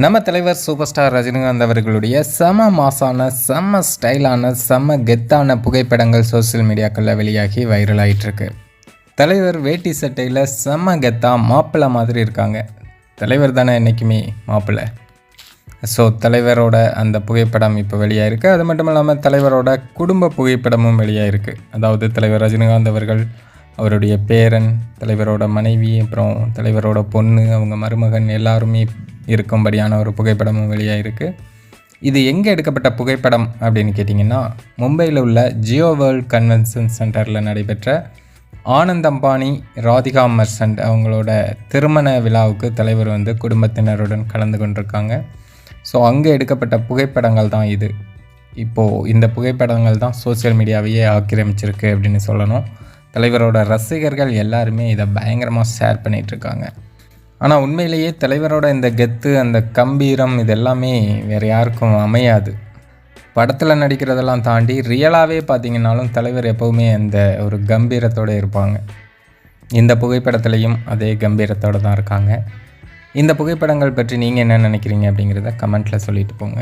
நம்ம தலைவர் super star Rajinikanth அவர்களுடைய செம மாசான செம்ம ஸ்டைலான செம்ம கெத்தான புகைப்படங்கள் சோசியல் மீடியாக்களில் வெளியாகி வைரல் ஆகிட்டுருக்கு. தலைவர் வேட்டி சட்டையில் செம்ம கெத்தா மாப்பிள்ளை மாதிரி இருக்காங்க. தலைவர் தானே என்றைக்குமே மாப்பிள்ளை. ஸோ தலைவரோட அந்த புகைப்படம் இப்போ வெளியாகிருக்கு. அது மட்டும் இல்லாமல் தலைவரோட குடும்ப புகைப்படமும் வெளியாகிருக்கு. அதாவது தலைவர் ரஜினிகாந்த் அவர்கள், அவருடைய பேரன், தலைவரோட மனைவி, அப்புறம் தலைவரோட பொண்ணு, அவங்க மருமகன் எல்லாருமே இருக்கும்படியான ஒரு புகைப்படமும் வெளியாகிருக்கு. இது எங்கே எடுக்கப்பட்ட புகைப்படம் அப்படின்னு கேட்டிங்கன்னா, மும்பையில் உள்ள ஜியோ வேர்ல்ட் கன்வென்ஷன் சென்டரில் நடைபெற்ற ஆனந்த் அம்பானி, ராதிகா மர்சன்ட் அவங்களோட திருமண விழாவுக்கு தலைவர் குடும்பத்தினருடன் கலந்து கொண்டிருக்காங்க. ஸோ அங்கே எடுக்கப்பட்ட புகைப்படங்கள் தான் இது. இப்போது இந்த புகைப்படங்கள் தான் சோசியல் மீடியாவையே ஆக்கிரமிச்சிருக்கு அப்படின்னு சொல்லணும். தலைவரோட ரசிகர்கள் எல்லாருமே இதை பயங்கரமாக ஷேர் பண்ணிகிட்ருக்காங்க. ஆனால் உண்மையிலேயே தலைவரோட இந்த கெத்து, அந்த கம்பீரம், இது எல்லாமே வேறு யாருக்கும் அமையாது. படத்தில் நடிக்கிறதெல்லாம் தாண்டி ரியலாகவே பார்த்திங்கனாலும் தலைவர் எப்போவுமே அந்த ஒரு கம்பீரத்தோடு இருப்பாங்க. இந்த புகைப்படத்துலேயும் அதே கம்பீரத்தோடு தான் இருக்காங்க. இந்த புகைப்படங்கள் பற்றி நீங்கள் என்ன நினைக்கிறீங்க அப்படிங்கிறத கமெண்ட்டில் சொல்லிட்டு போங்க.